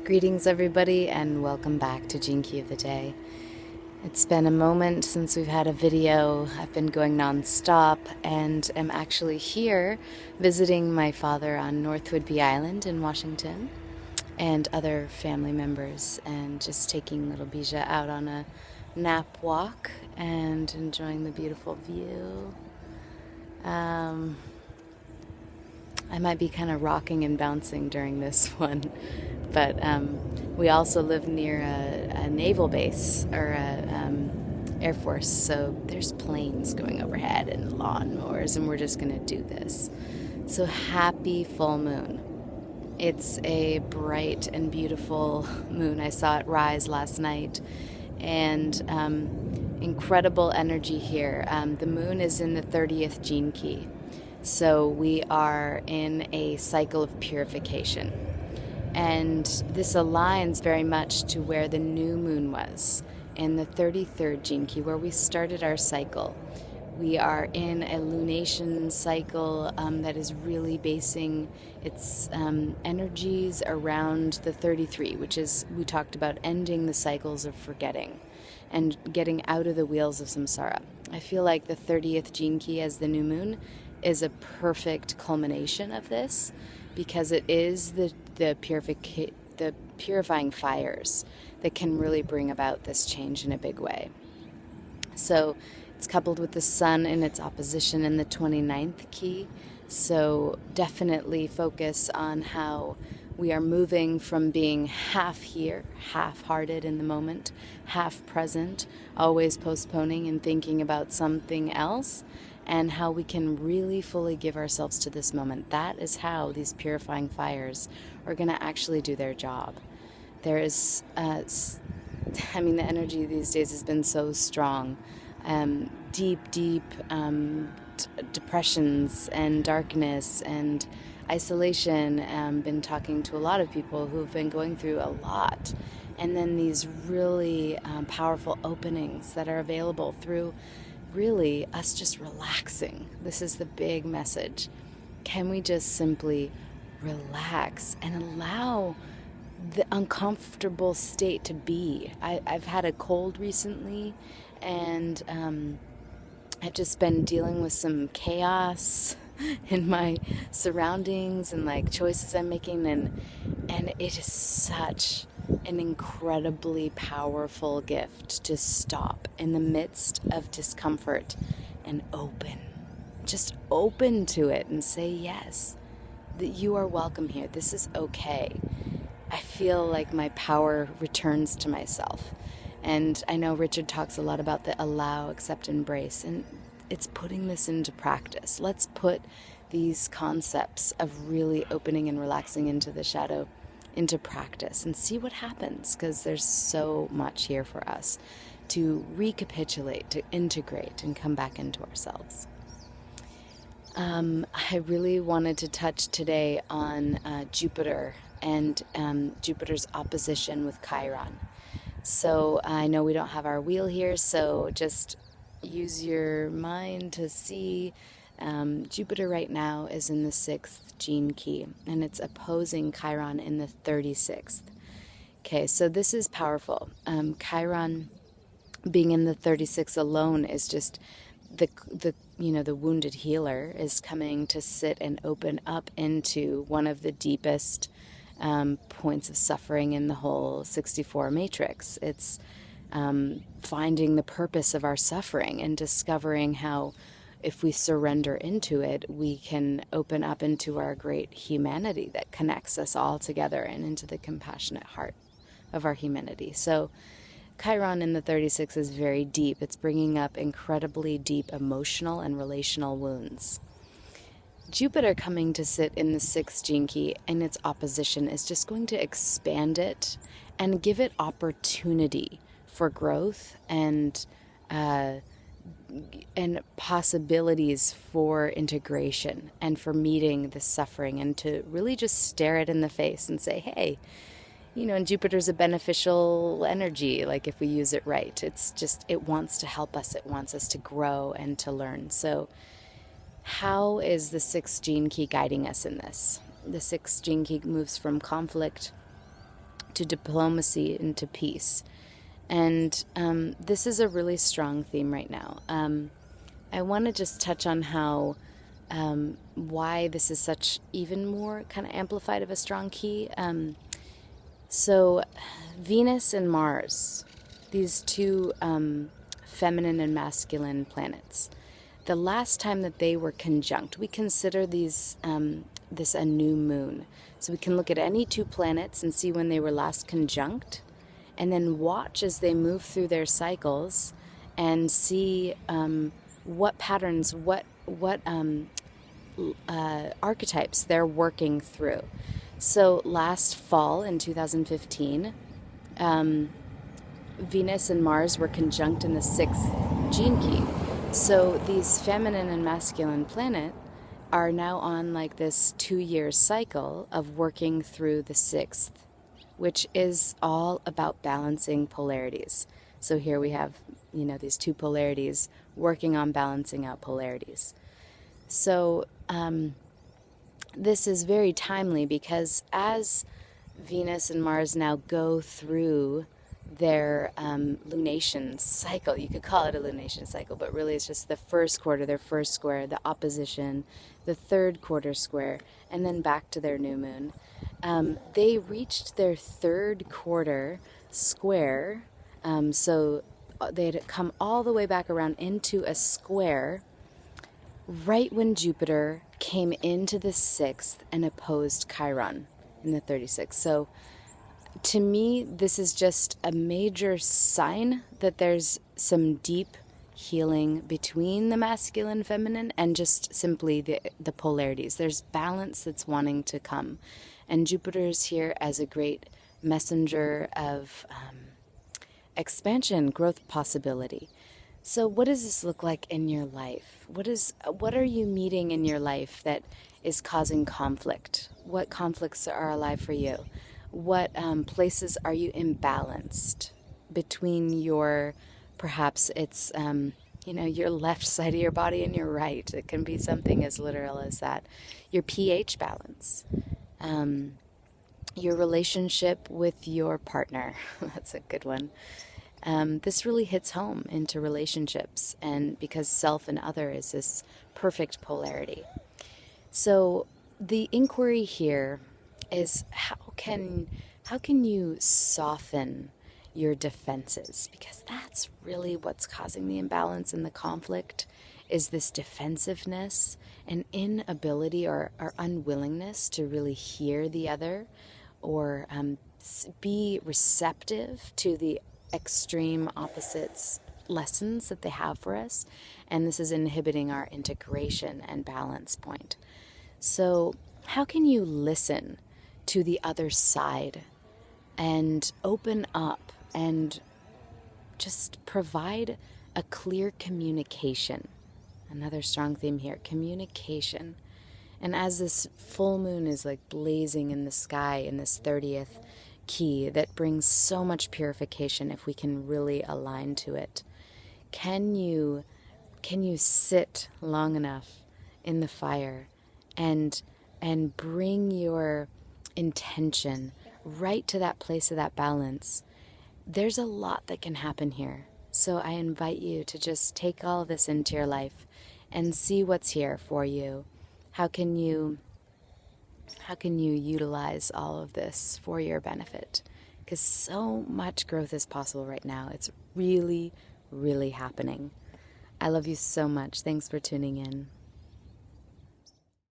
Greetings everybody and welcome back to Gene Key of the Day. It's been a moment since we've had a video. I've been going non-stop and am actually here visiting my father on North Whidbey Island in Washington and other family members, and just taking little Bija out on a nap walk and enjoying the beautiful view. I might be kind of rocking and bouncing during this one, but we also live near a naval base, or Air Force, so there's planes going overhead and lawnmowers, and we're just going to do this. So happy full moon. It's a bright and beautiful moon. I saw it rise last night, and incredible energy here. The moon is in the 30th gene key. So we are in a cycle of purification. And this aligns very much to where the new moon was, in the 33rd gene key, where we started our cycle. We are in a lunation cycle that is really basing its energies around the 33, which is, we talked about ending the cycles of forgetting and getting out of the wheels of samsara. I feel like the 30th gene key as the new moon is a perfect culmination of this, because it is the purifying fires that can really bring about this change in a big way. So it's coupled with the sun in its opposition in the 29th key. So definitely focus on how we are moving from being half here, half-hearted in the moment, half present, always postponing and thinking about something else, and how we can really fully give ourselves to this moment. That is how these purifying fires are going to actually do their job. There is, the energy these days has been so strong. Deep depressions and darkness and isolation. Been talking to a lot of people who've been going through a lot. And then these really powerful openings that are available through really us just relaxing. This is the big message. Can we just simply relax and allow the uncomfortable state to be? I've had a cold recently, and I've just been dealing with some chaos in my surroundings and like choices I'm making, and it is such an incredibly powerful gift to stop in the midst of discomfort and open. Just open to it and say yes, that you are welcome here. This is okay. I feel like my power returns to myself. And I know Richard talks a lot about the allow, accept, embrace, and it's putting this into practice. Let's put these concepts of really opening and relaxing into the shadow into practice and see what happens, because there's so much here for us to recapitulate, to integrate, and come back into ourselves. I really wanted to touch today on Jupiter and Jupiter's opposition with Chiron. So I know we don't have our wheel here, so just use your mind to see. Jupiter right now is in the 6th gene key, and it's opposing Chiron in the 36th. Okay, so this is powerful. Chiron being in the 36th alone is just the wounded healer is coming to sit and open up into one of the deepest points of suffering in the whole 64 matrix. It's finding the purpose of our suffering and discovering how, if we surrender into it, we can open up into our great humanity that connects us all together and into the compassionate heart of our humanity. So Chiron in the 36 is very deep. It's bringing up incredibly deep emotional and relational wounds. Jupiter coming to sit in the 6th gene key in its opposition is just going to expand it and give it opportunity for growth and possibilities for integration and for meeting the suffering, and to really just stare it in the face and say, hey, and Jupiter's a beneficial energy, like if we use it right. It's just, it wants to help us. It wants us to grow and to learn. So how is the 6th gene key guiding us in this? The 6th gene key moves from conflict to diplomacy and to peace. And this is a really strong theme right now. I want to just touch on how why this is such even more kind of amplified of a strong key. So Venus and Mars, these two feminine and masculine planets, the last time that they were conjunct, we consider these this a new moon. So we can look at any two planets and see when they were last conjunct, and then watch as they move through their cycles and see what patterns, what archetypes they're working through. So last fall in 2015, Venus and Mars were conjunct in the 6th gene key. So these feminine and masculine planets are now on like this 2-year cycle of working through the 6th, which is all about balancing polarities. So here we have, these two polarities working on balancing out polarities. So this is very timely because as Venus and Mars now go through their lunation cycle, you could call it a lunation cycle, but really it's just the first quarter, their first square, the opposition, the third quarter square, and then back to their new moon. They reached their third quarter square, so they had come all the way back around into a square right when Jupiter came into the 6th and opposed Chiron in the 36th. So to me, this is just a major sign that there's some deep healing between the masculine and feminine and just simply the polarities. There's balance that's wanting to come. And Jupiter's here as a great messenger of expansion, growth possibility. So what does this look like in your life? What are you meeting in your life that is causing conflict? What conflicts are alive for you? What places are you imbalanced between your, perhaps it's, your left side of your body and your right. It can be something as literal as that. Your pH balance. Your relationship with your partner. That's a good one. This really hits home into relationships, and because self and other is this perfect polarity. So the inquiry here is how can you soften your defenses? Because that's really what's causing the imbalance and the conflict, is this defensiveness and inability or unwillingness to really hear the other or be receptive to the extreme opposites lessons that they have for us. And this is inhibiting our integration and balance point. So how can you listen to the other side and open up and just provide a clear communication? Another strong theme here, communication. And as this full moon is like blazing in the sky in this 30th key that brings so much purification if we can really align to it, can you sit long enough in the fire and bring your intention right to that place of that balance? There's a lot that can happen here. So I invite you to just take all of this into your life and see what's here for you. How can you utilize all of this for your benefit? Because so much growth is possible right now. It's really, really happening. I love you so much. Thanks for tuning in.